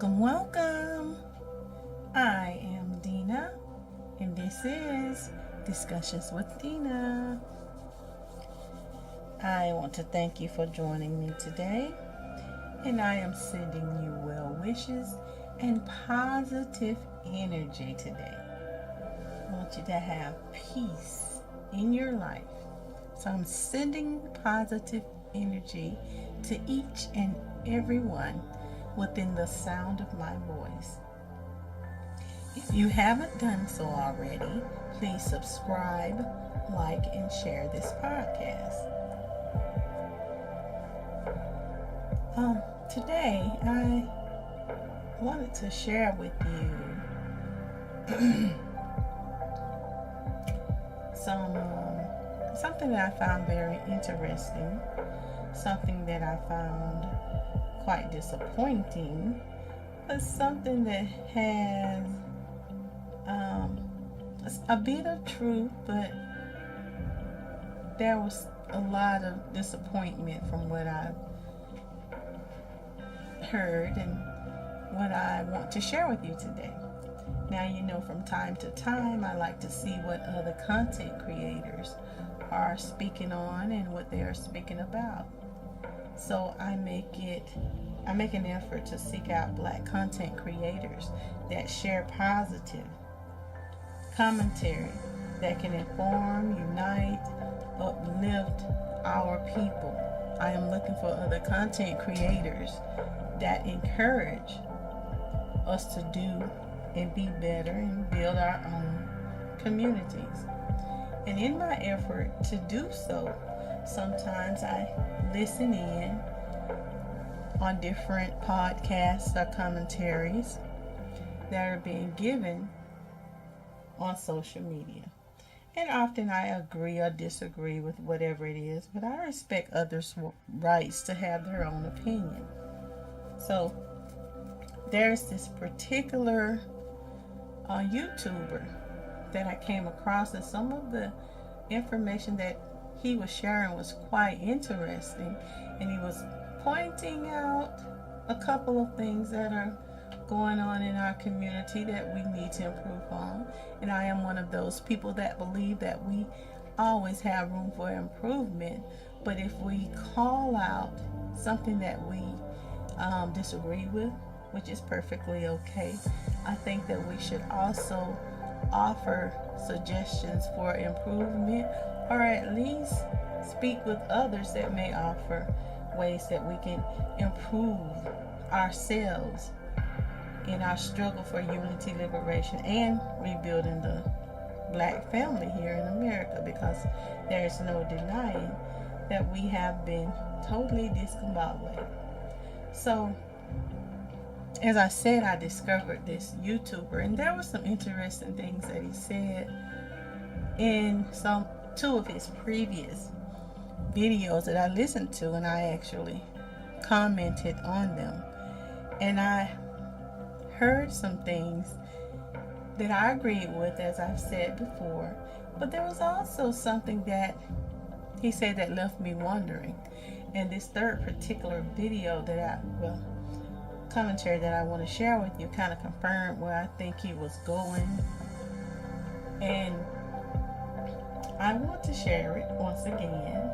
Welcome. I am Dena, and this is Discussions with Dena. I want to thank you for joining me today, and I am sending you well wishes and positive energy today. I want you to have peace in your life. So I'm sending positive energy to each and every one within the sound of my voice. If you haven't done so already, please subscribe, like, and share this podcast. Today, I wanted to share with you something that I found very interesting, something that I found quite disappointing, but something that has a bit of truth, but there was a lot of disappointment from what I heard and what I want to share with you today. Now, you know, from time to time, I like to see what other content creators are speaking on and what they are speaking about. So I make an effort to seek out Black content creators that share positive commentary that can inform, unite, uplift our people. I am looking for other content creators that encourage us to do and be better and build our own communities. And in my effort to do so, sometimes I listen in on different podcasts or commentaries that are being given on social media. And often I agree or disagree with whatever it is, but I respect others' rights to have their own opinion. So there's this particular YouTuber that I came across, and some of the information that he was sharing was quite interesting, and he was pointing out a couple of things that are going on in our community that we need to improve on. And I am one of those people that believe that we always have room for improvement, but if we call out something that we disagree with, which is perfectly okay, I think that we should also offer suggestions for improvement, or at least speak with others that may offer ways that we can improve ourselves in our struggle for unity, liberation, and rebuilding the Black family here in America, because there is no denying that we have been totally discombobulated. So, as I said, I discovered this YouTuber, and there were some interesting things that he said in two of his previous videos that I listened to, and I actually commented on them. And I heard some things that I agreed with, as I've said before, but there was also something that he said that left me wondering. And this third particular video commentary that I want to share with you kind of confirmed where I think he was going, and I want to share it once again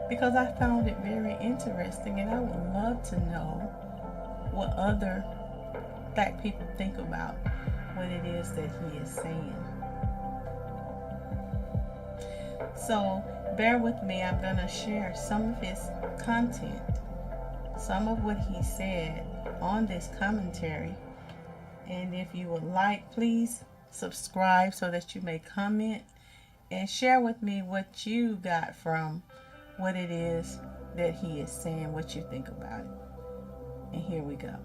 because I found it very interesting, and I would love to know what other Black people think about what it is that he is saying. So bear with me, I'm going to share some of his content, some of what he said on this commentary. And if you would like, please subscribe so that you may comment and share with me what you got from what it is that he is saying, what you think about it. And here we go.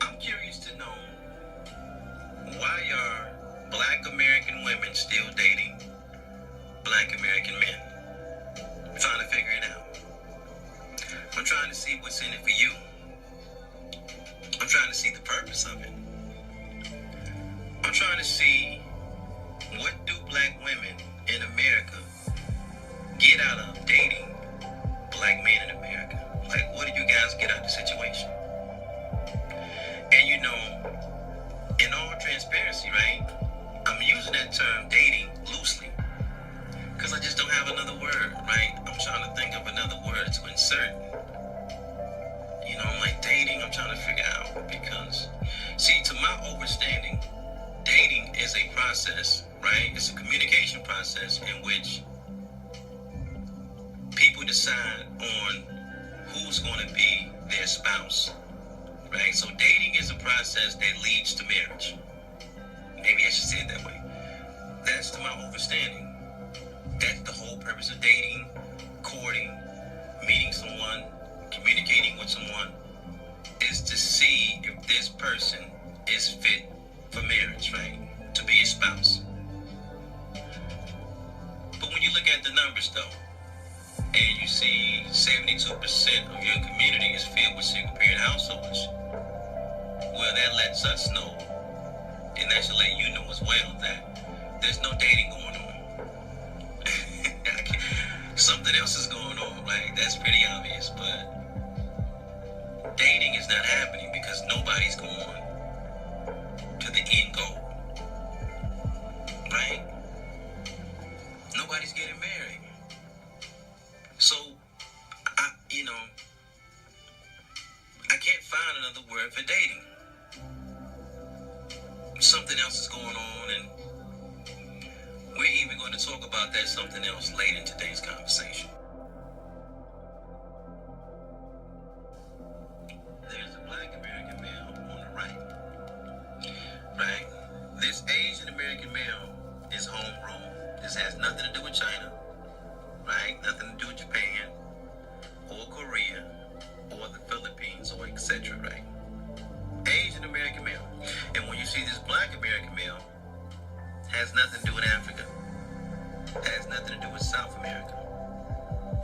I'm curious to know, why are Black American women still dating Black American men? I'm trying to figure it out. I'm trying to see what's in it for you. I'm trying to see the purpose of it. I'm trying to see, what do Black women in America get out of my understanding, dating is a process, right? It's a communication process in which people decide on who's going to be their spouse, right? So dating is a process that leads to marriage. Maybe I should say it that way. That's to my understanding. That's the whole purpose of dating, courting, meeting someone, communicating with someone, is to see if this person is fit for marriage, right? To be a spouse. But when you look at the numbers though, and you see 72% of your community is filled with single-parent households, well, that lets us know, and that should let you know as well, that there's no dating going on. Something else is going on, right? That's pretty obvious, but dating is not happening because nobody's going to the end goal, right? Nobody's getting married. So, I can't find another word for dating. Something else is going on, and we're even going to talk about that something else later in today's conversation. There's a Black American male on the right. Right? This Asian American male is homegrown. This has nothing to do with China. Right? Nothing to do with Japan or Korea or the Philippines or etc. Right? Asian American male. And when you see this Black American male, has nothing to do with Africa. Has nothing to do with South America.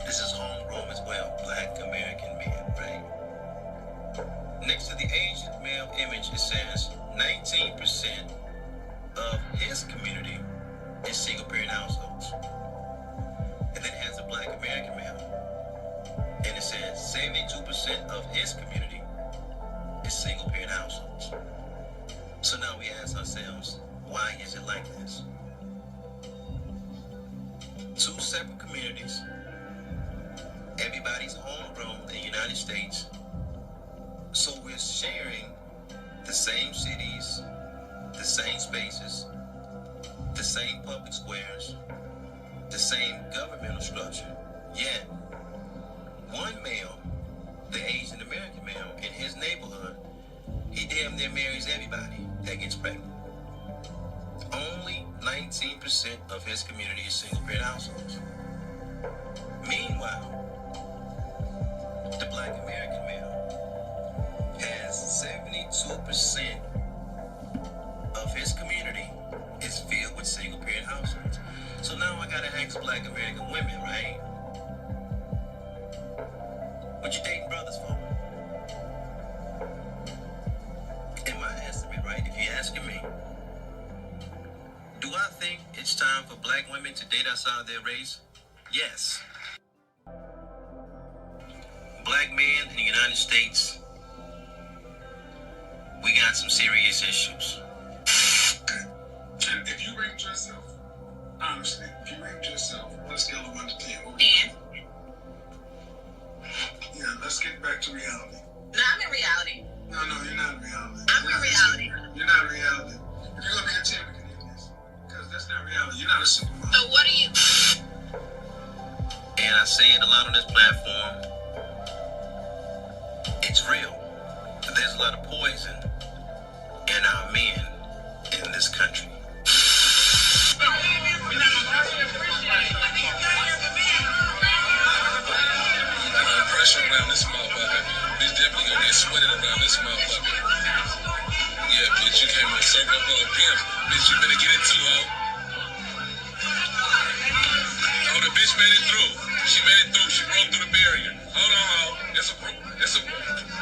This is homegrown as well. Black American man, right? Next to the Asian male image, it says 19% of his community is single-parent households. And then it has a Black American male. And it says 72% of his community is single-parent households. So now we ask ourselves, why is it like this? Two separate communities. Everybody's homegrown in the United States. So we're sharing the same cities, the same spaces, the same public squares, the same governmental structure. Yet, one male, the Asian American male, in his neighborhood, he damn near marries everybody that gets pregnant. Only 19% of his community is single-parent households. Meanwhile, the Black American male has 72% of his community is filled with single-parent households. So now I gotta ask Black American women, right? What you dating brothers for? In my estimate, right, if you're asking me, do I think it's time for Black women to date outside their race? Yes. Black men in the United States, we got some serious issues. And if you rate yourself, honestly, if you rate yourself on a scale of 1 to 10, what would And? you do? Yeah, let's get back to reality. No, I'm in reality. No, you're not in reality. I'm in reality. You're not in reality. If you're going to be a 10, we can do this. Because that's not reality. You're not a supermodel. So what are you? And I say it a lot on this platform. It's real. There's a lot of poison in our men in this country. Pressure around this motherfucker. Bitch definitely gonna get sweated around this motherfucker. Yeah, bitch, you came to circle up on pimp. Bitch, you better get it too, ho. Oh, the bitch made it through. She made it through. She broke through the barrier. Hold on, ho. There's a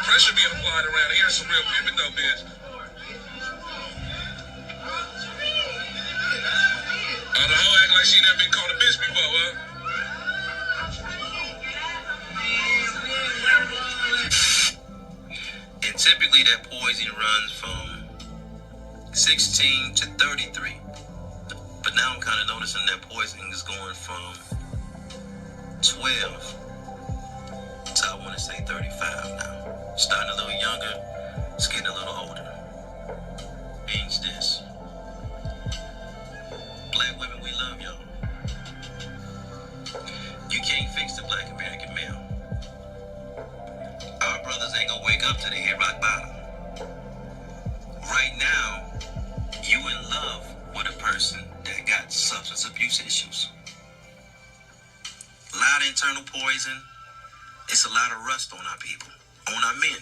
pressure being applied around here. It's some real pimping though, bitch. Oh, the hoe act like she never been called a bitch before, huh? And typically that poison runs from 16 to 33. But now I'm kind of noticing that poisoning is going from 12 to, I want to say, 35 now. Starting a little younger, it's getting a little older. till they hit rock bottom. Right now, you in love with a person that got substance abuse issues. A lot of internal poison. It's a lot of rust on our people, on our men.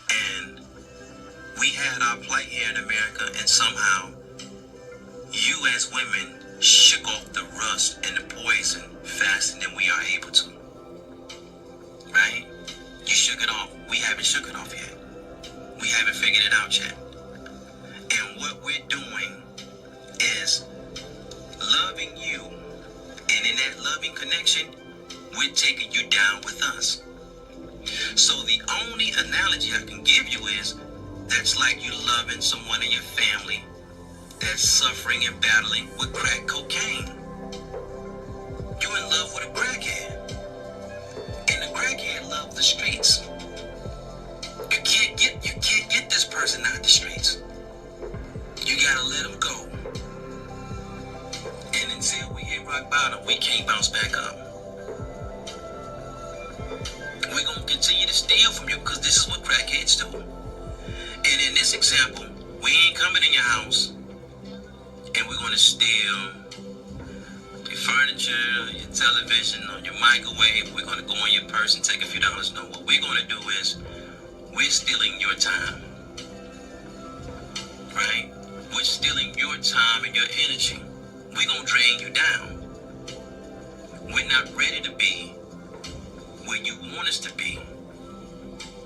And we had our plight here in America, and somehow you as women shook off the rust and the poison faster than we are able to. Right? You shook it off. We haven't shook it off yet. We haven't figured it out yet. And what we're doing is loving you. And in that loving connection, we're taking you down with us. So the only analogy I can give you is that's like you loving someone in your family that's suffering and battling with crack cocaine. You're in love with a crackhead. And the crackhead loves the streets. You can't get this person out the streets. You gotta let them go. And until we hit rock bottom, we can't bounce back up. We're gonna continue to steal from you because this is what crackheads do. And in this example, we ain't coming in your house and we're gonna steal your furniture, your television, or your microwave. We're gonna go in your purse and take a few dollars. No, what we're gonna do is we're stealing your time. Right? We're stealing your time and your energy. We're gonna drain you down. We're not ready to be where you want us to be.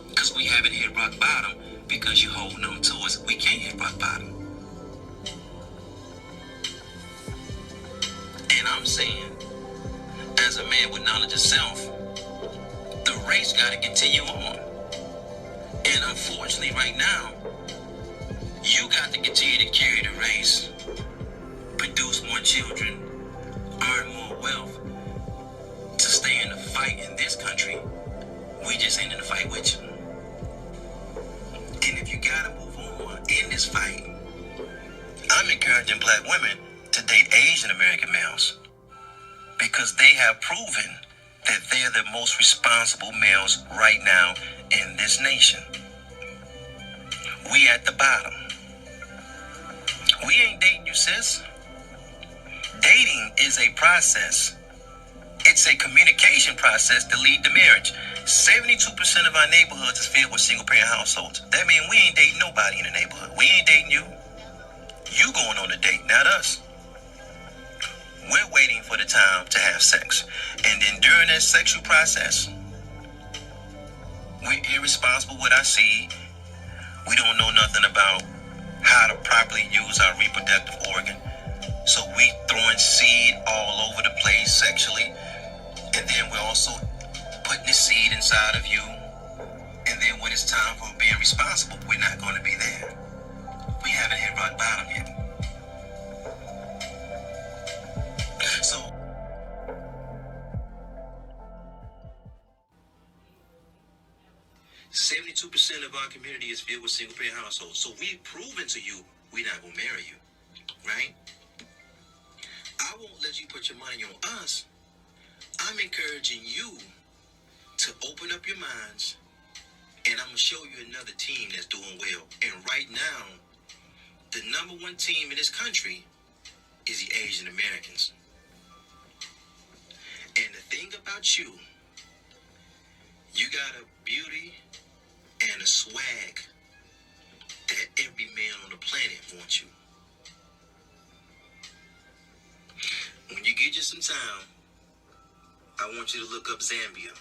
Because we haven't hit rock bottom because you're holding on to us. We can't hit rock bottom. And I'm saying, as a man with knowledge of self, the race gotta continue on. And unfortunately right now, you got to continue to carry the race, produce more children, earn more wealth, to stay in the fight in this country. We just ain't in the fight with you. And if you gotta move on in this fight, I'm encouraging black women to date Asian American males because they have proven that they're the most responsible males right now in this nation. We at the bottom. We ain't dating you, sis. Dating is a process. It's a communication process to lead to marriage. 72% of our neighborhoods is filled with single-parent households. That means we ain't dating nobody in the neighborhood. We ain't dating you. You going on a date, not us. We're waiting for the time to have sex. And then during that sexual process, we're irresponsible with our seed. We don't know nothing about how to properly use our reproductive organ. So we throwing seed all over the place sexually. And then we're also putting the seed inside of you. And then when it's time for being responsible, we're not going to be there. We haven't hit rock bottom yet. So 72% of our community is filled with single-parent households. So we've proven to you we're not going to marry you, right? I won't let you put your money on us. I'm encouraging you to open up your minds, and I'm going to show you another team that's doing well. And right now, the number one team in this country is the Asian Americans. And the thing about you, you got a beauty and a swag that every man on the planet wants you. When you get you some time, I want you to look up Zambia,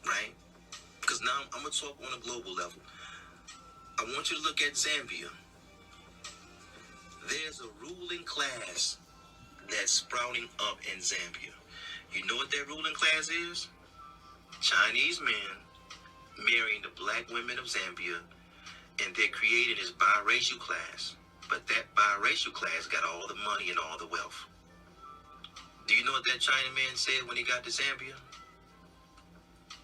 right? Because now I'm going to talk on a global level. I want you to look at Zambia. There's a ruling class that's sprouting up in Zambia. You know what that ruling class is? Chinese men marrying the black women of Zambia, and they're creating this biracial class. But that biracial class got all the money and all the wealth. Do you know what that Chinaman said when he got to Zambia?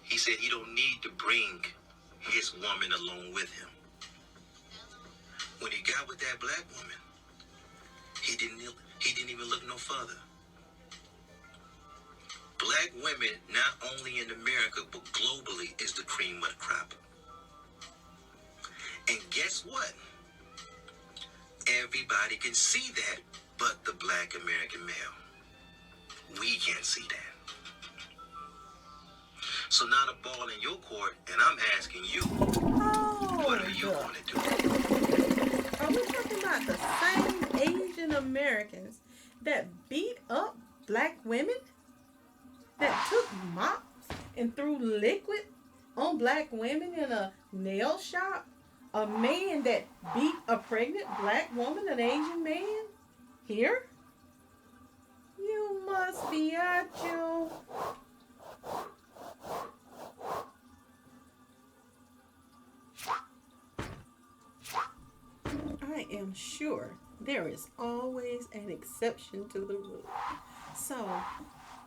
He said he don't need to bring his woman along with him. When he got with that black woman, he didn't even look no further. Black women, not only in America, but globally, is the cream of the crop. guess what? Everybody can see that, but the Black American male. We can't see that. So now the ball in your court, and I'm asking you, what are you going to do? Are we talking about the same Asian Americans that beat up black women? That took mops and threw liquid on black women in a nail shop? A man that beat a pregnant black woman, an Asian man? Here? You must be at you. I am sure there is always an exception to the rule. So,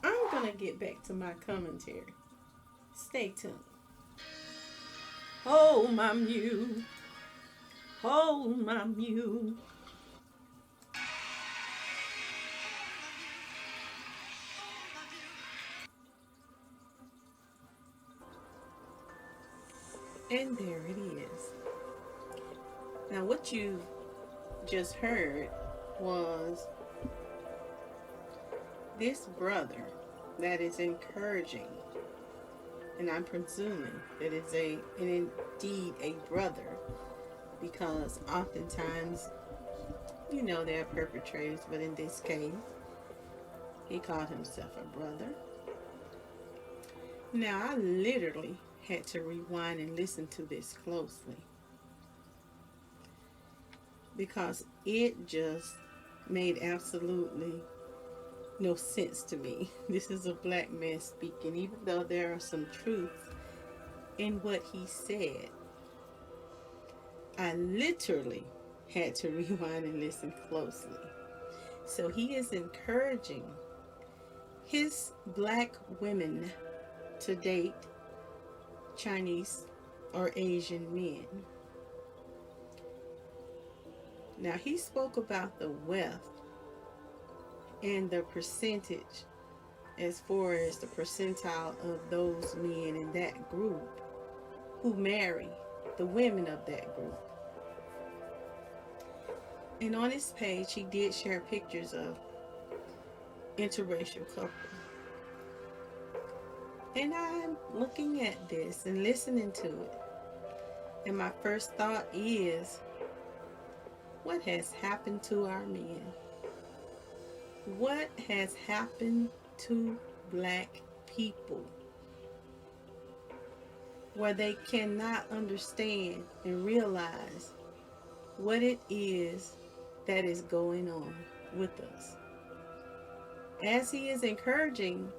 I'm going to get back to my commentary. Stay tuned. Hold my mule. Hold my mule. And there it is. Now, what you just heard was this brother that is encouraging, and I'm presuming that it's indeed a brother, because oftentimes, there are perpetrators, but in this case, he called himself a brother. Now, I literally had to rewind and listen to this closely, because it just made absolutely no sense to me. This is a black man speaking, even though there are some truths in what he said. I literally had to rewind and listen closely. So he is encouraging his black women to date Chinese or Asian men. Now, he spoke about the wealth and the percentage as far as the percentile of those men in that group who marry the women of that group. And on his page, he did share pictures of interracial couples. And I'm looking at this and listening to it. And my first thought is, what has happened to our men? What has happened to black people where they cannot understand and realize what it is that is going on with us? As he is encouraging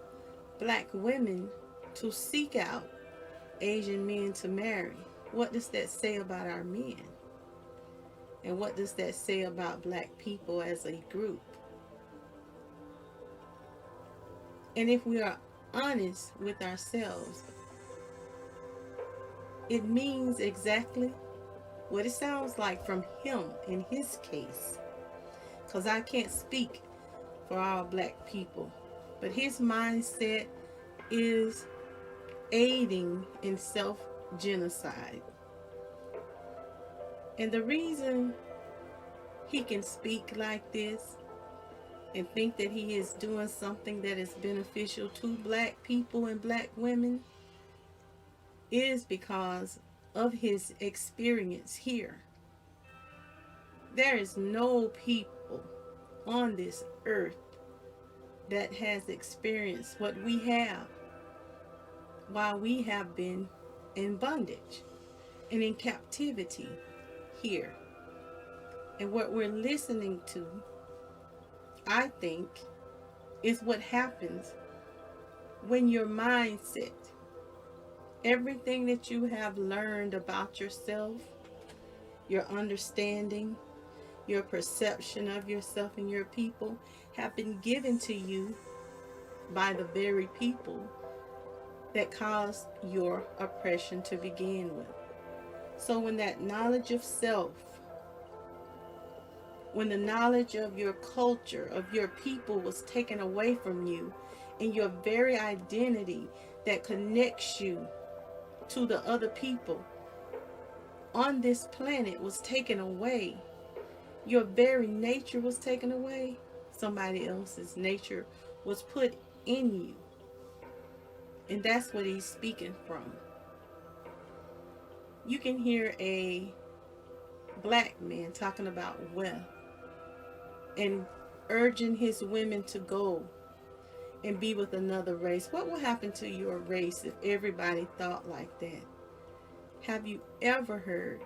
black women to seek out Asian men to marry, what does that say about our men? And what does that say about black people as a group? And if we are honest with ourselves, it means exactly what it sounds like from him in his case. Because I can't speak for all black people, but his mindset is aiding in self-genocide. And the reason he can speak like this and think that he is doing something that is beneficial to black people and black women is because of his experience here. There is no people on this earth that has experienced what we have while we have been in bondage and in captivity here. And what we're listening to, I think, is what happens when your mindset, everything that you have learned about yourself, your understanding, your perception of yourself and your people, have been given to you by the very people that caused your oppression to begin with. So when that knowledge of self, when the knowledge of your culture, of your people was taken away from you, and your very identity that connects you to the other people on this planet was taken away, your very nature was taken away, somebody else's nature was put in you. And that's what he's speaking from. You can hear a black man talking about wealth and urging his women to go and be with another race. What will happen to your race if everybody thought like that? Have you ever heard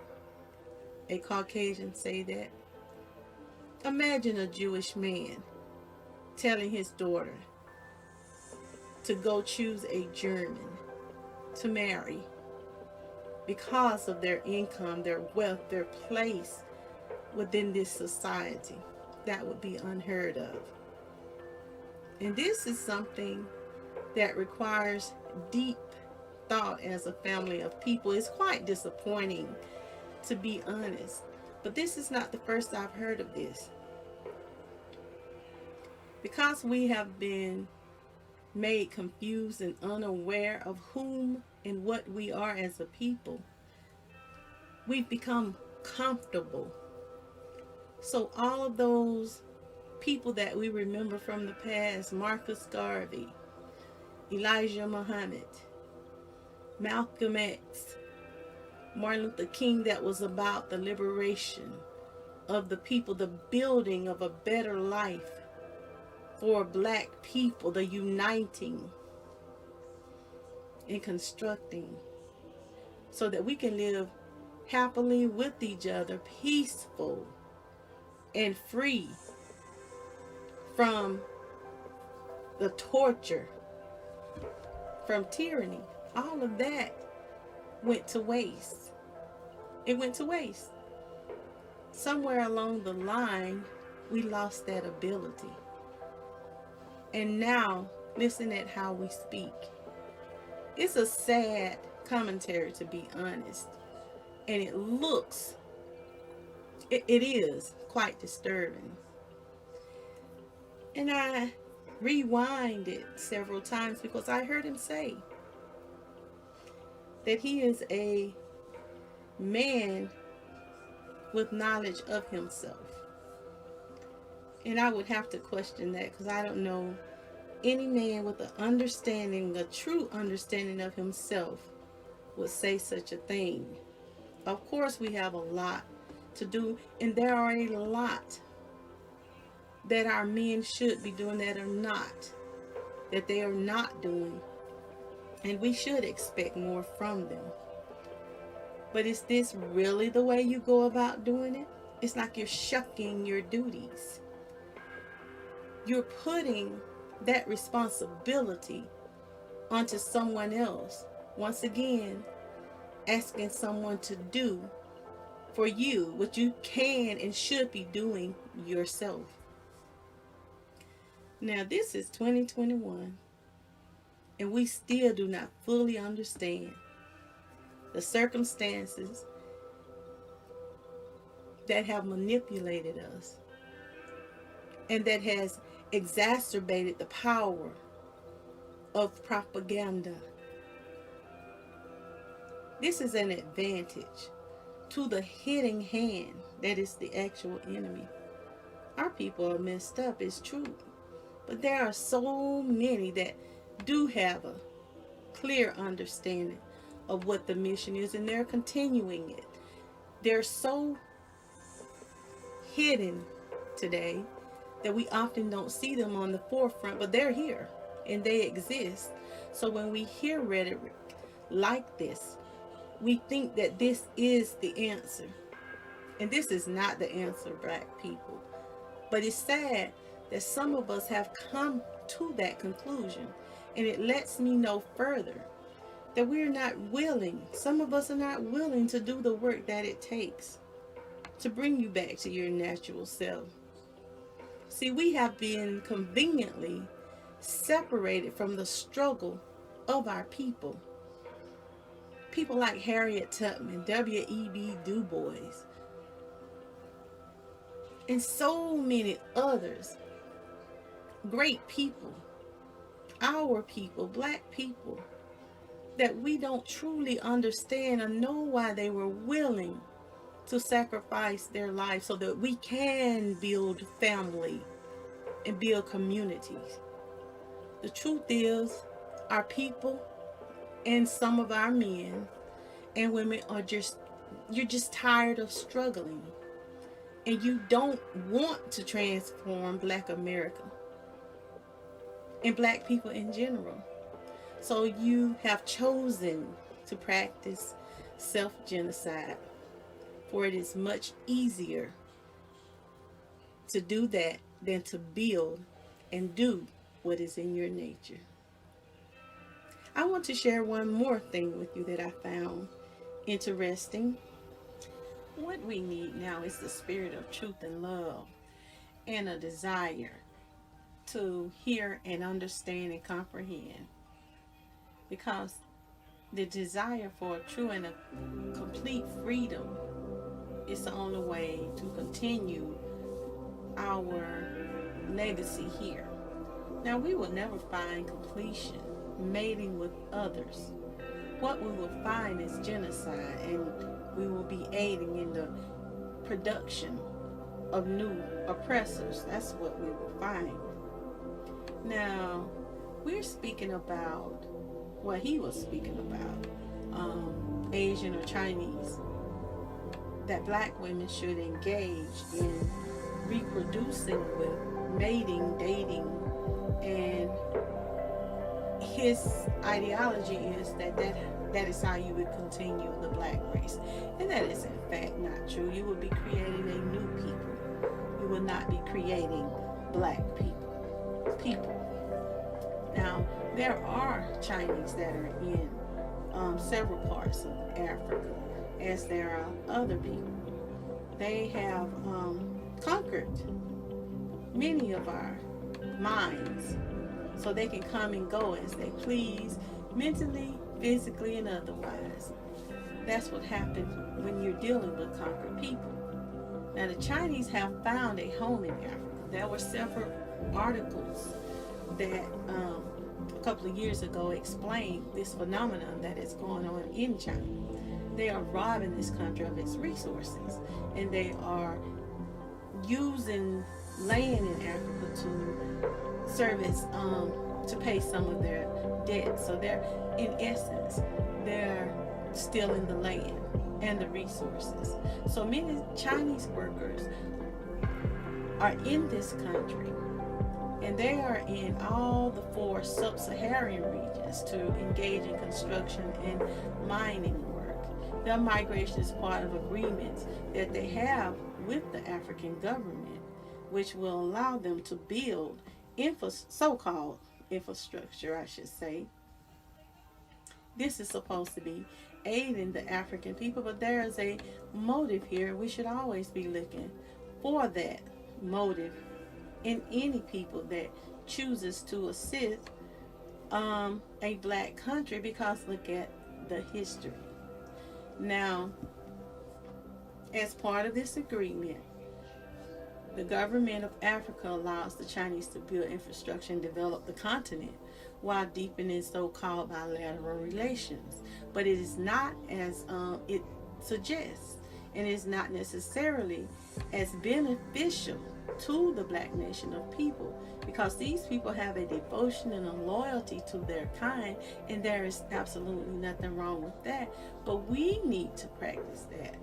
a Caucasian say that? Imagine a Jewish man telling his daughter to go choose a German to marry because of their income, their wealth, their place within this society. That would be unheard of. And this is something that requires deep thought as a family of people. It's quite disappointing, to be honest. But this is not the first I've heard of this. Because we have been made confused and unaware of whom and what we are as a people, we've become comfortable. So all of those people that we remember from the past, Marcus Garvey, Elijah Muhammad, Malcolm X, Martin Luther King, that was about the liberation of the people, the building of a better life for black people, the uniting and constructing so that we can live happily with each other, peaceful and free from the torture, from tyranny. All of that went to waste. It went to waste. Somewhere along the line, we lost that ability. And now, listen at how we speak. It's a sad commentary, to be honest. And it looks, it is quite disturbing. And I rewind it several times because I heard him say that he is a man with knowledge of himself. And I would have to question that, because I don't know any man with an understanding, a true understanding of himself would say such a thing. Of course, we have a lot to do, and there are a lot that our men should be doing that they are not doing. And we should expect more from them. But is this really the way you go about doing it? It's like you're shucking your duties. You're putting that responsibility onto someone else. Once again, asking someone to do for you what you can and should be doing yourself. Now, this is 2021, and we still do not fully understand the circumstances that have manipulated us and that has exacerbated the power of propaganda. This is an advantage to the hidden hand that is the actual enemy. Our people are messed up, it's true. But there are so many that do have a clear understanding of what the mission is, and they're continuing it. They're so hidden today that we often don't see them on the forefront, but they're here and they exist. So when we hear rhetoric like this, we think that this is the answer. And this is not the answer, black people. But it's sad that some of us have come to that conclusion. And it lets me know further that we're not willing, some of us are not willing to do the work that it takes to bring you back to your natural self. See, we have been conveniently separated from the struggle of our people. People like Harriet Tubman, W.E.B. Du Bois, and so many others. Great people, our people, black people, that we don't truly understand or know why they were willing to sacrifice their lives so that we can build family and build communities. The truth is, our people and some of our men and women are you're just tired of struggling, and you don't want to transform Black America and Black people in general. So you have chosen to practice self-genocide, for it is much easier to do that than to build and do what is in your nature. I want to share one more thing with you that I found interesting. What we need now is the spirit of truth and love, and a desire to hear and understand and comprehend. Because the desire for true and a complete freedom is the only way to continue our legacy here. Now, we will never find completion mating with others. What we will find is genocide, and we will be aiding in the production of new oppressors. That's what we will find. Now, we're speaking about what he was speaking about, Asian or Chinese, that Black women should engage in reproducing with, mating, dating, and his ideology is that is how you would continue the Black race. And that is in fact not true. You would be creating a new people. You will not be creating Black people. Now, there are Chinese that are in several parts of Africa, as there are other people. They have conquered many of our minds, so they can come and go as they please, mentally, physically, and otherwise. That's what happens when you're dealing with conquered people. Now, the Chinese have found a home in Africa. There were several articles that a couple of years ago explained this phenomenon that is going on in China. They are robbing this country of its resources, and they are using land in Africa to service, to pay some of their debt. So they're, in essence, they're stealing the land and the resources. So many Chinese workers are in this country, and they are in all the 4 sub-Saharan regions to engage in construction and mining work. Their migration is part of agreements that they have with the African government, which will allow them to build so-called infrastructure, I should say. This is supposed to be aiding the African people, but there is a motive here. We should always be looking for that motive in any people that chooses to assist a Black country, because look at the history. Now, as part of this agreement, the government of Africa allows the Chinese to build infrastructure and develop the continent while deepening so-called bilateral relations. But it is not as it suggests, and it is not necessarily as beneficial to the Black nation of people, because these people have a devotion and a loyalty to their kind, and there is absolutely nothing wrong with that. But we need to practice that,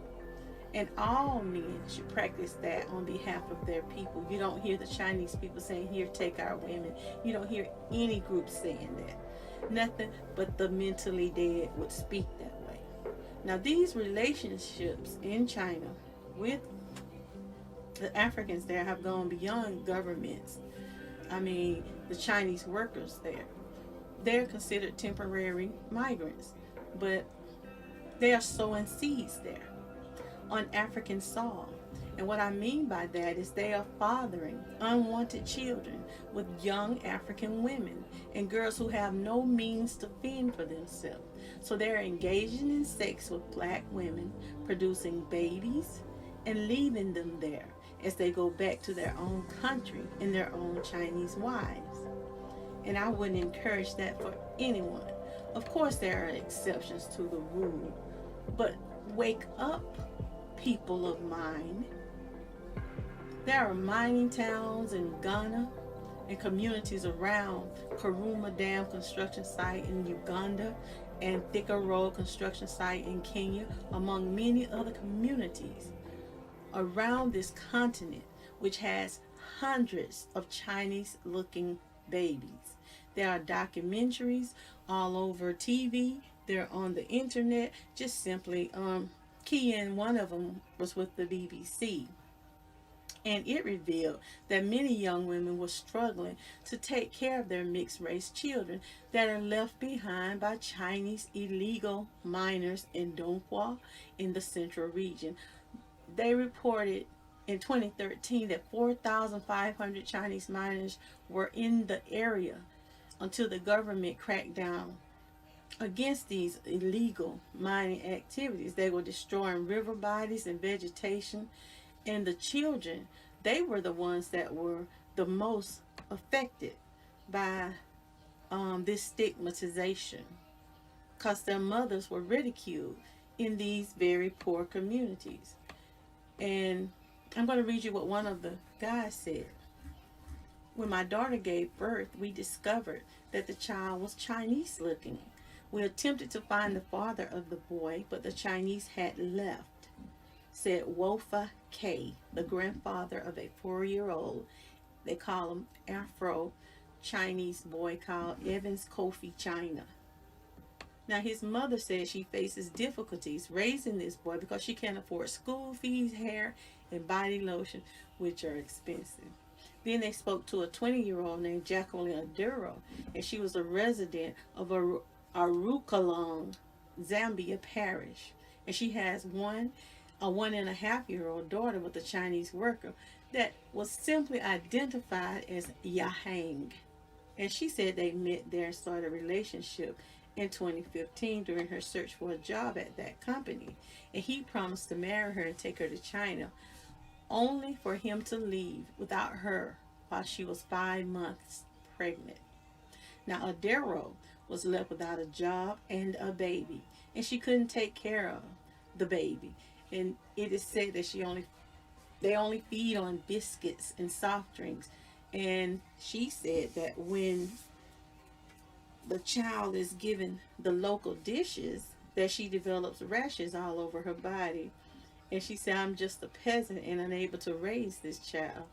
and all men should practice that on behalf of their people. You don't hear the Chinese people saying, "Here, take our women." You don't hear any group saying that. Nothing but the mentally dead would speak that way. Now, these relationships in China with the Africans there have gone beyond governments. I mean, the Chinese workers there, they're considered temporary migrants, but they are sowing seeds there on African soil. And what I mean by that is they are fathering unwanted children with young African women and girls who have no means to fend for themselves. So they're engaging in sex with Black women, producing babies, and leaving them there as they go back to their own country and their own Chinese wives. And I wouldn't encourage that for anyone. Of course, there are exceptions to the rule, but wake up, people of mine. There are mining towns in Ghana and communities around Karuma Dam construction site in Uganda and Thika Road construction site in Kenya, among many other communities around this continent, which has hundreds of Chinese looking babies. There are documentaries all over TV, they're on the internet. Just simply key in, one of them was with the BBC, and it revealed that many young women were struggling to take care of their mixed race children that are left behind by Chinese illegal miners in Donghua in the central region. They reported in 2013 that 4,500 Chinese miners were in the area until the government cracked down against these illegal mining activities. They were destroying river bodies and vegetation, and the children, they were the ones that were the most affected by this stigmatization, because their mothers were ridiculed in these very poor communities. And I'm going to read you what one of the guys said. When my daughter gave birth, we discovered that the child was Chinese looking. We attempted to find the father of the boy, but the Chinese had left, said Wofa K, the grandfather of a 4-year-old. They call him Afro Chinese boy called Evans Kofi China. Now, his mother says she faces difficulties raising this boy because she can't afford school fees, hair, and body lotion, which are expensive. Then they spoke to a 20-year-old named Jacqueline Aduro, and she was a resident of Arukalong, Zambia parish. And she has a 1.5-year-old daughter with a Chinese worker that was simply identified as Yahang. And she said they met there and started a relationship in 2015 during her search for a job at that company. And he promised to marry her and take her to China, only for him to leave without her while she was 5 months pregnant. Now, Adero was left without a job and a baby, and she couldn't take care of the baby. And it is said that they only feed on biscuits and soft drinks. And she said that when the child is given the local dishes, that she develops rashes all over her body. And she said, I'm just a peasant and unable to raise this child.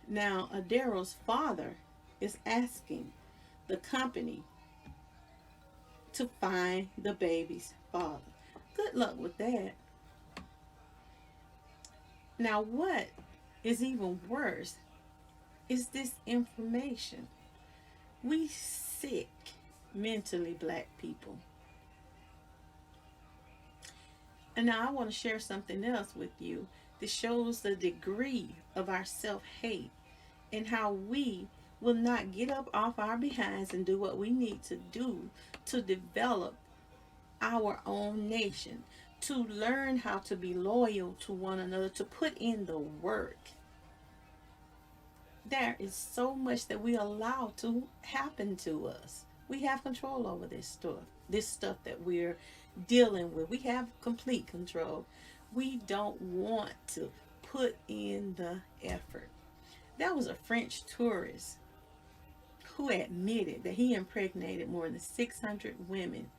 Now, Adero's father is asking the company to find the baby's father. Good luck with that. Now, what is even worse is this information. We sick mentally, black people. And now I want to share something else with you that shows the degree of our self-hate and how we will not get up off our behinds and do what we need to do to develop our own nation, to learn how to be loyal to one another, to put in the work. There is so much that we allow to happen to us. We have control over this stuff that we're dealing with. We have complete control. We don't want to put in the effort. There was a French tourist who admitted that he impregnated more than 600 women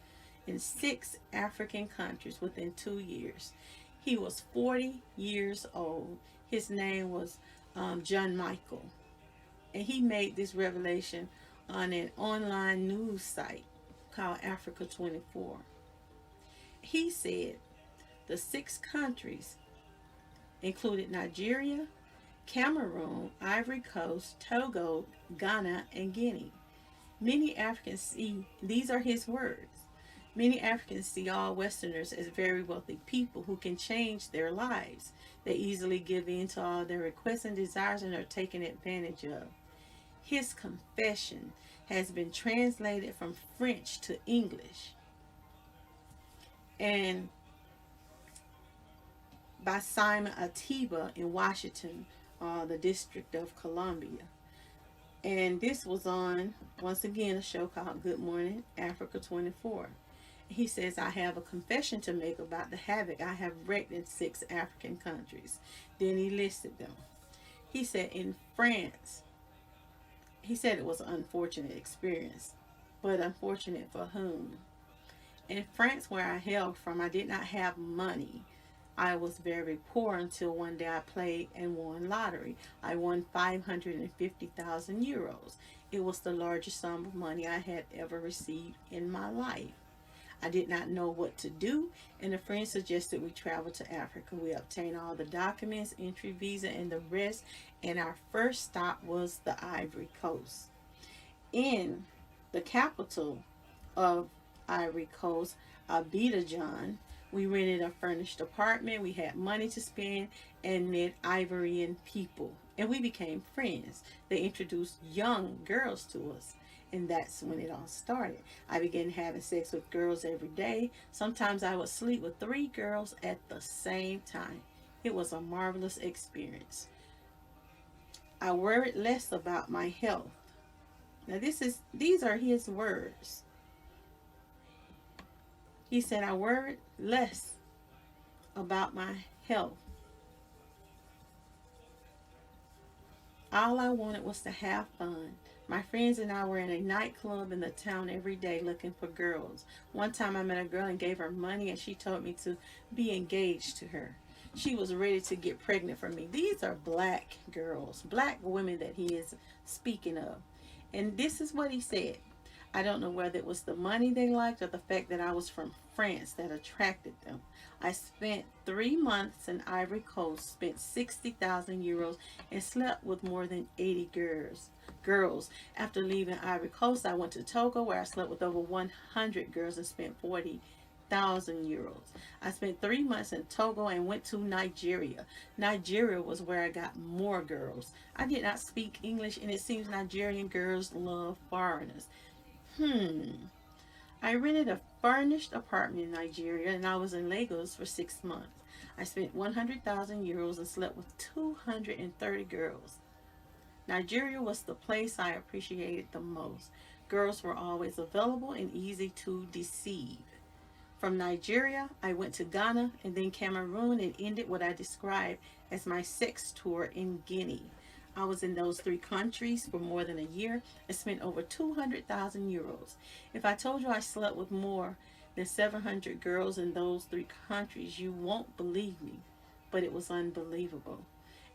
in 6 African countries within 2 years. He was 40 years old. His name was John Michael. And he made this revelation on an online news site called Africa 24. He said the 6 countries included Nigeria, Cameroon, Ivory Coast, Togo, Ghana, and Guinea. Many Africans see, these are his words, many Africans see all Westerners as very wealthy people who can change their lives. They easily give in to all their requests and desires and are taken advantage of. His confession has been translated from French to English and by Simon Atiba in Washington, the District of Columbia. And this was on, once again, a show called Good Morning Africa 24. He says, I have a confession to make about the havoc I have wreaked in 6 African countries. Then he listed them. He said in France, he said it was an unfortunate experience, but unfortunate for whom? In France, where I hailed from, I did not have money. I was very poor until one day I played and won lottery. I won 550,000 euros. It was the largest sum of money I had ever received in my life. I did not know what to do, and a friend suggested we travel to Africa. We obtained all the documents, entry visa, and the rest, and our first stop was the Ivory Coast. In the capital of Ivory Coast, Abidjan, we rented a furnished apartment. We had money to spend and met Ivorian people, and we became friends. They introduced young girls to us, and that's when it all started. I began having sex with girls every day. Sometimes I would sleep with 3 girls at the same time. It was a marvelous experience. I worried less about my health. Now these are his words. He said, I worried less about my health. All I wanted was to have fun. My friends and I were in a nightclub in the town every day looking for girls. One time I met a girl and gave her money, and she told me to be engaged to her. She was ready to get pregnant for me. These are black girls, black women that he is speaking of. And this is what he said. I don't know whether it was the money they liked or the fact that I was from France that attracted them. I spent 3 months in Ivory Coast, spent 60,000 euros, and slept with more than 80 girls. After leaving Ivory Coast, I went to Togo, where I slept with over 100 girls and spent 40,000 euros. I spent 3 months in Togo and went to Nigeria. Nigeria was where I got more girls. I did not speak English, and it seems Nigerian girls love foreigners. I rented a furnished apartment in Nigeria, and I was in Lagos for 6 months. I spent 100,000 euros and slept with 230 girls. Nigeria was the place I appreciated the most. Girls were always available and easy to deceive. From Nigeria, I went to Ghana and then Cameroon and ended what I described as my sex tour in Guinea. I was in those 3 countries for more than a year and spent over 200,000 euros. If I told you I slept with more than 700 girls in those 3 countries, you won't believe me, but it was unbelievable.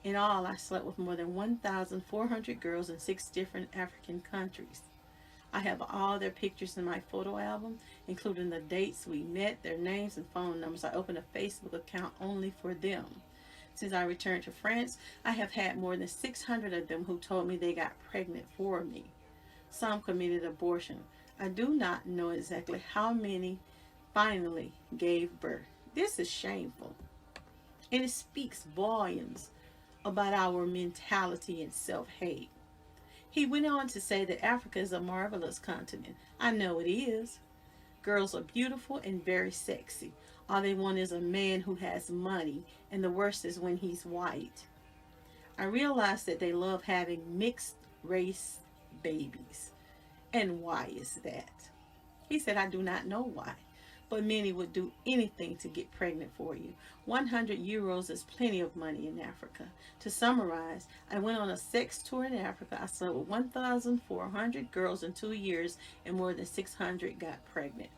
In all, I slept with more than 1,400 girls in 6 different African countries. I have all their pictures in my photo album, including the dates we met, their names and phone numbers. I opened a Facebook account only for them. Since I returned to France, I have had more than 600 of them who told me they got pregnant for me. Some committed abortion. I do not know exactly how many finally gave birth. This is shameful, and it speaks volumes about our mentality and self-hate. He went on to say that Africa is a marvelous continent. I know it is. Girls are beautiful and very sexy. All they want is a man who has money, and the worst is when he's white. I realized that they love having mixed race babies. And why is that? He said, I do not know why, but many would do anything to get pregnant for you. 100 euros is plenty of money in Africa. To summarize, I went on a sex tour in Africa. I slept with 1,400 girls in 2 years, and more than 600 got pregnant.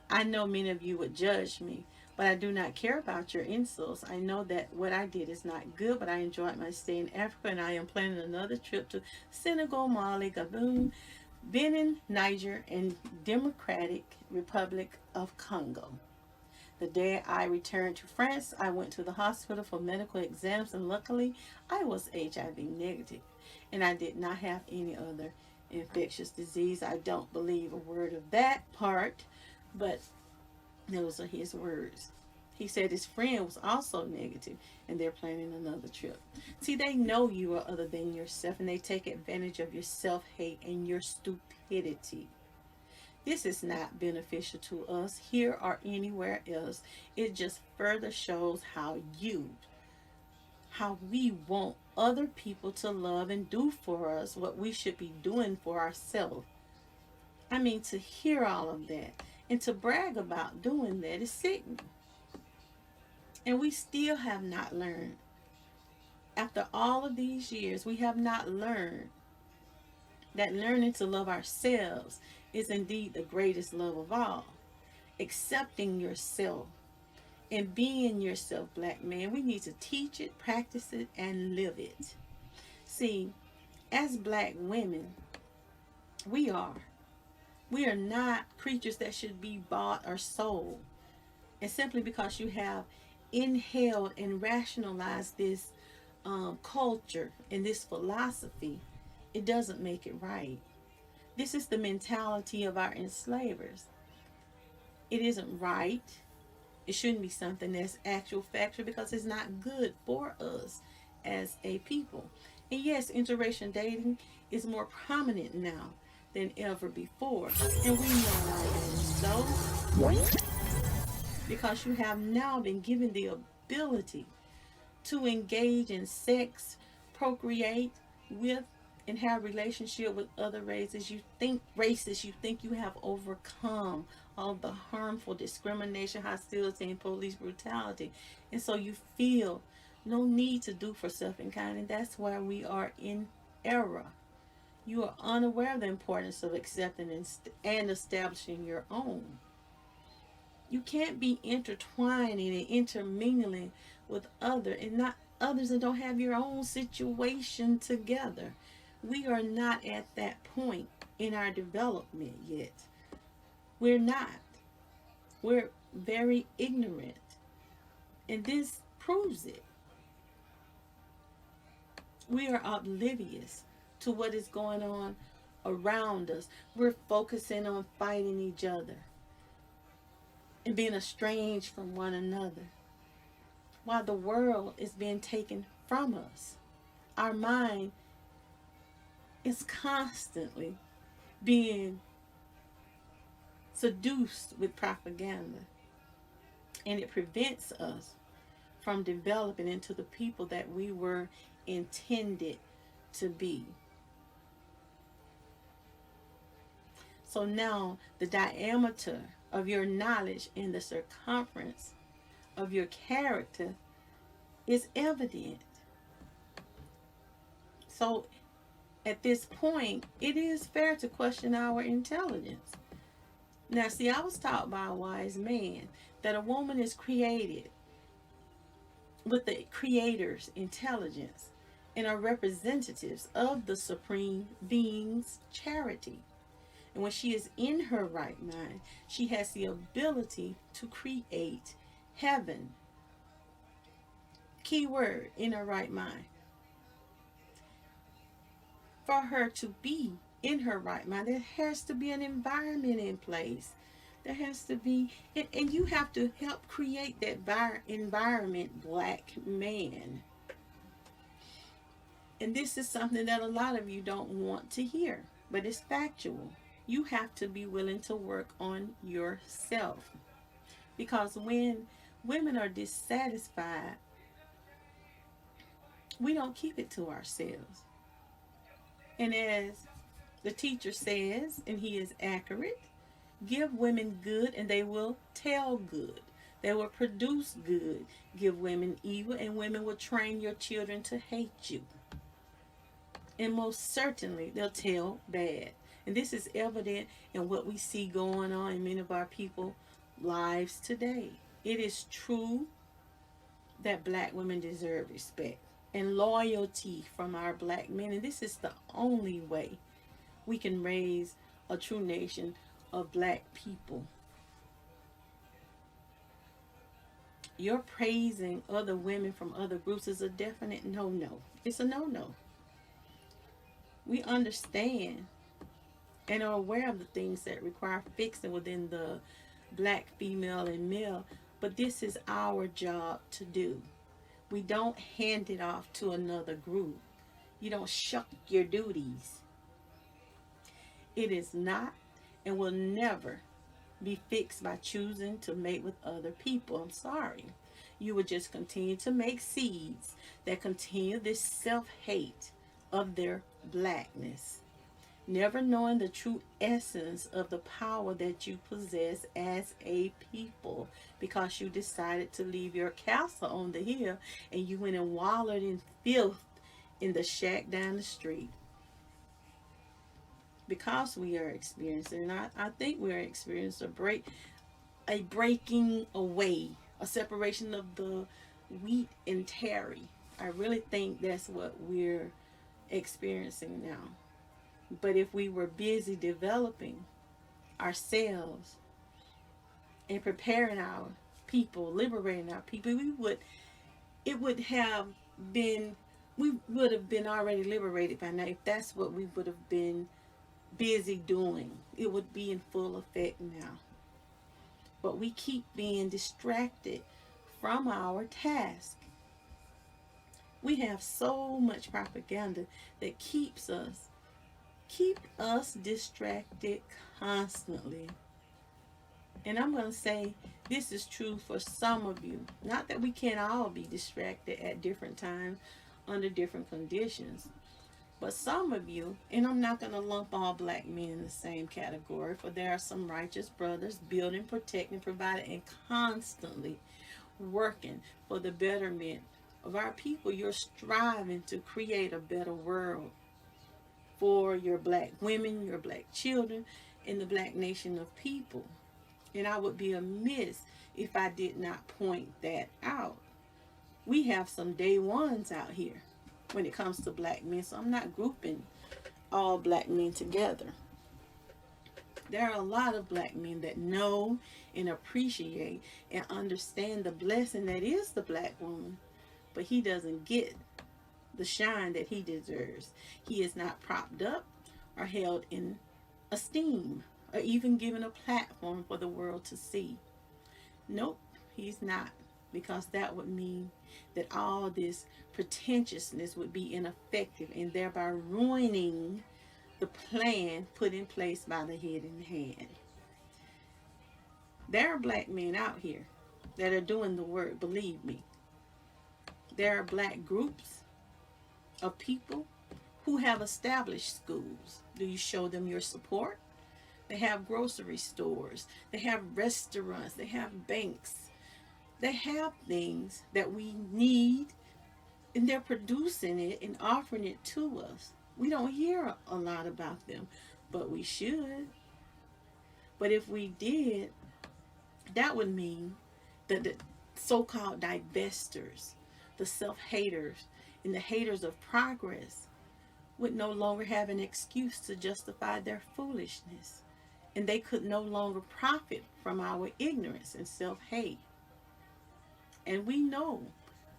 I know many of you would judge me, but I do not care about your insults. I know that what I did is not good, but I enjoyed my stay in Africa, and I am planning another trip to Senegal, Mali, Gabon, Benin, Niger, and Democratic Republic of Congo. The day I returned to France, I went to the hospital for medical exams, and luckily I was HIV negative, and I did not have any other infectious disease. I don't believe a word of that part, but those are his words. He said his friend was also negative, and they're planning another trip. See, they know you are other than yourself, and they take advantage of your self-hate and your stupidity. This is not beneficial to us here or anywhere else. It just further shows how we want other people to love and do for us what we should be doing for ourselves. I mean, to hear all of that and to brag about doing that is sickening. And we still have not learned. After all of these years, we have not learned that learning to love ourselves is indeed the greatest love of all. Accepting yourself and being yourself, black man, we need to teach it, practice it, and live it. See, as black women, we are. We are not creatures that should be bought or sold. And simply because you have inhaled and rationalized this culture and this philosophy, it doesn't make it right. This is the mentality of our enslavers. It isn't right. It shouldn't be something that's actual factual because it's not good for us as a people. And yes, interracial dating is more prominent now than ever before. And we know why that is so. Because you have now been given the ability to engage in sex, procreate with, and have relationship with other you think you have overcome all the harmful discrimination, hostility, and police brutality. And so you feel no need to do for self and kind, and that's why we are in error. You are unaware of the importance of accepting and establishing your own. You can't be intertwining and intermingling with others and don't have your own situation together. We are not at that point in our development yet. We're not. We're very ignorant. And this proves it. We are oblivious to what is going on around us. We're focusing on fighting each other and being estranged from one another, while the world is being taken from us. Our mind is constantly being seduced with propaganda, and it prevents us from developing into the people that we were intended to be. So now the diameter of your knowledge and the circumference of your character is evident. So at this point, it is fair to question our intelligence. Now, see, I was taught by a wise man that a woman is created with the Creator's intelligence and are representatives of the Supreme Being's charity. And when she is in her right mind, she has the ability to create heaven. Key word, in her right mind. For her to be in her right mind, there has to be an environment in place. There has to be, and you have to help create that environment, black man. And this is something that a lot of you don't want to hear, but it's factual. You have to be willing to work on yourself. Because when women are dissatisfied, we don't keep it to ourselves. And as the teacher says, and he is accurate, give women good and they will tell good. They will produce good. Give women evil and women will train your children to hate you. And most certainly they'll tell bad. And this is evident in what we see going on in many of our people's lives today. It is true that black women deserve respect and loyalty from our black men. And this is the only way we can raise a true nation of black people. Your praising other women from other groups is a definite no-no. It's a no-no. We understand and are aware of the things that require fixing within the black female and male, but this is our job to do. We don't hand it off to another group. You don't shuck your duties. It is not and will never be fixed by choosing to mate with other people. I'm sorry. you would just continue to make seeds that continue this self-hate of their blackness, never knowing the true essence of the power that you possess as a people, because you decided to leave your castle on the hill and you went and wallowed in filth in the shack down the street. Because we are experiencing, and I think we are experiencing a breaking away, a separation of the wheat and terry. I really think that's what we're experiencing now. But if we were busy developing ourselves and preparing our people, liberating our people, it would have been, we would have been already liberated by now if that's what we would have been busy doing. It would be in full effect now. But we keep being distracted from our task. We have so much propaganda that keep us distracted constantly. And I'm going to say this is true for some of you. Not that we can't all be distracted at different times under different conditions. But some of you, and I'm not going to lump all black men in the same category, for there are some righteous brothers building, protecting, providing, and constantly working for the betterment of our people. You're striving to create a better world for your black women, your black children, and the black nation of people. And I would be amiss if I did not point that out. We have some day ones out here when it comes to black men, so I'm not grouping all black men together. There are a lot of black men that know and appreciate and understand the blessing that is the black woman, but he doesn't get the shine that he deserves. He is not propped up or held in esteem or even given a platform for the world to see. Nope, he's not, because that would mean that all this pretentiousness would be ineffective and thereby ruining the plan put in place by the hidden hand. There are black men out here that are doing the work, believe me. There are black groups of people who have established schools. Do you show them your support? They have grocery stores, they have restaurants, they have banks. They have things that we need, and they're producing it and offering it to us. We don't hear a lot about them, but we should. But if we did, that would mean that the so-called divestors, the self-haters, and the haters of progress would no longer have an excuse to justify their foolishness. And they could no longer profit from our ignorance and self-hate. And we know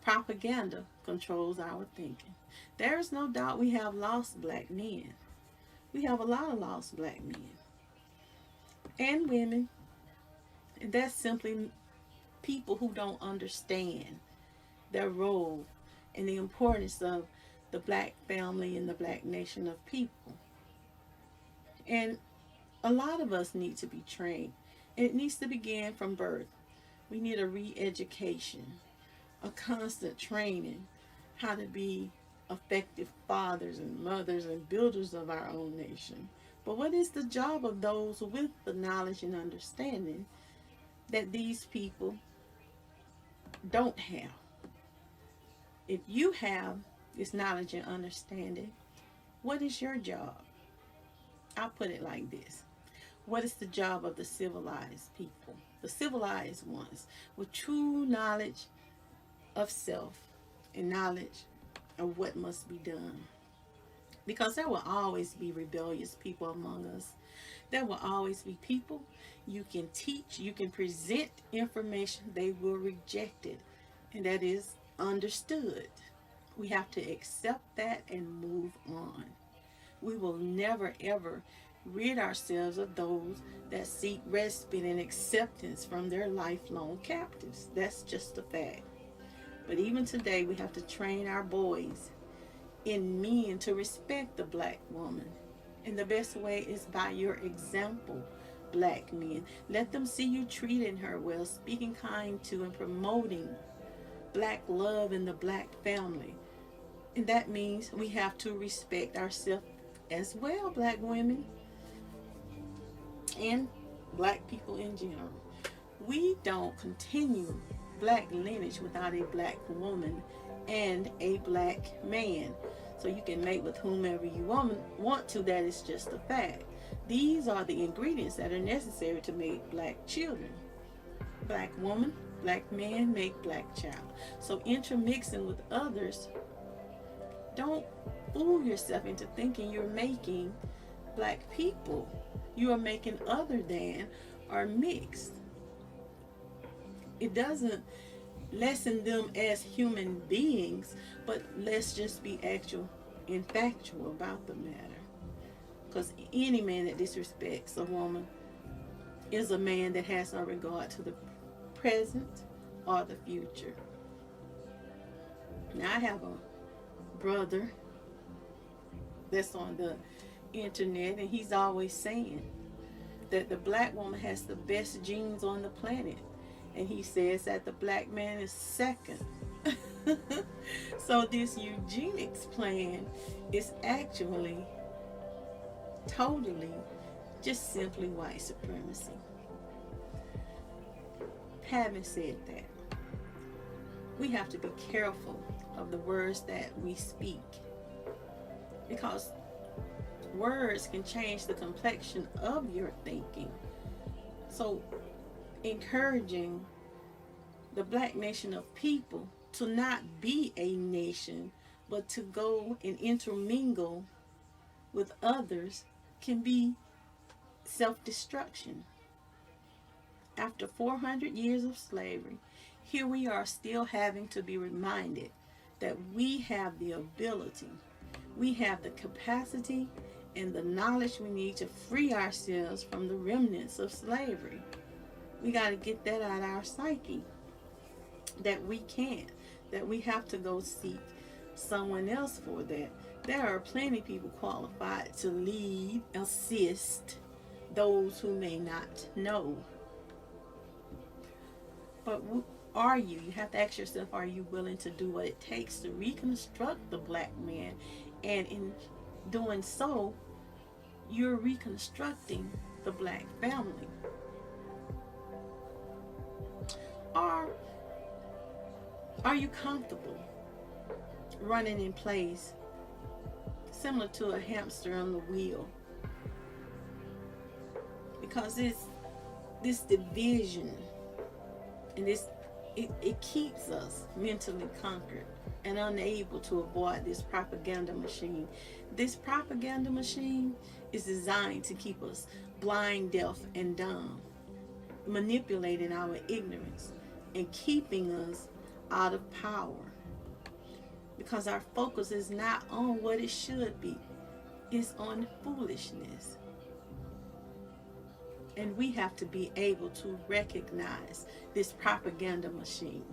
propaganda controls our thinking. There is no doubt we have lost black men. We have a lot of lost black men and women. And that's simply people who don't understand their role and the importance of the black family and the black nation of people. And a lot of us need to be trained. And it needs to begin from birth. We need a re-education, a constant training, how to be effective fathers and mothers and builders of our own nation. But what is the job of those with the knowledge and understanding that these people don't have? If you have this knowledge and understanding, what is your job? I'll put it like this. What is the job of the civilized people? The civilized ones with true knowledge of self and knowledge of what must be done. Because there will always be rebellious people among us. There will always be people you can teach, you can present information, they will reject it. And that is understood. We have to accept that and move on. We will never ever rid ourselves of those that seek respite and acceptance from their lifelong captives. That's just a fact. But even today, we have to train our boys and men to respect the black woman. And the best way is by your example, black men. Let them see you treating her well, speaking kind to and promoting black love in the black family. And that means we have to respect ourselves as well, black women and black people in general. We don't continue black lineage without a black woman and a black man. So you can mate with whomever you want to, that is just a fact. These are the ingredients that are necessary to make black children. Black woman, black man make black child. So intermixing with others, don't fool yourself into thinking you're making black people. You are making other than or mixed. It doesn't lessen them as human beings, but let's just be actual and factual about the matter. Because any man that disrespects a woman is a man that has no regard to the present or the future. Now, I have a brother that's on the internet, and he's always saying that the black woman has the best genes on the planet, and he says that the black man is second. So this eugenics plan is actually totally just simply white supremacy. Having said that, we have to be careful of the words that we speak, because words can change the complexion of your thinking. So encouraging the black nation of people to not be a nation, but to go and intermingle with others can be self-destruction. After 400 years of slavery, here we are still having to be reminded that we have the ability, we have the capacity and the knowledge we need to free ourselves from the remnants of slavery. We got to get that out of our psyche, that we can't, that we have to go seek someone else for that. There are plenty of people qualified to lead, assist those who may not know. But are you? You have to ask yourself, are you willing to do what it takes to reconstruct the black man? And in doing so, you're reconstructing the black family. Or are you comfortable running in place similar to a hamster on the wheel? Because this division and it keeps us mentally conquered and unable to avoid this propaganda machine. This propaganda machine is designed to keep us blind, deaf, and dumb, manipulating our ignorance and keeping us out of power, because our focus is not on what it should be, it's on foolishness. And we have to be able to recognize this propaganda machine.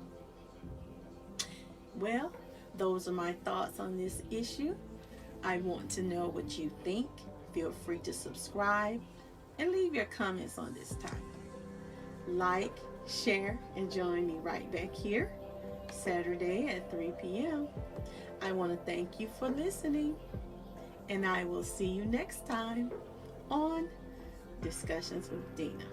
Well, those are my thoughts on this issue. I want to know what you think. Feel free to subscribe and leave your comments on this topic. Like, share, and join me right back here Saturday at 3 p.m. I want to thank you for listening, and I will see you next time on Discussions with Dena.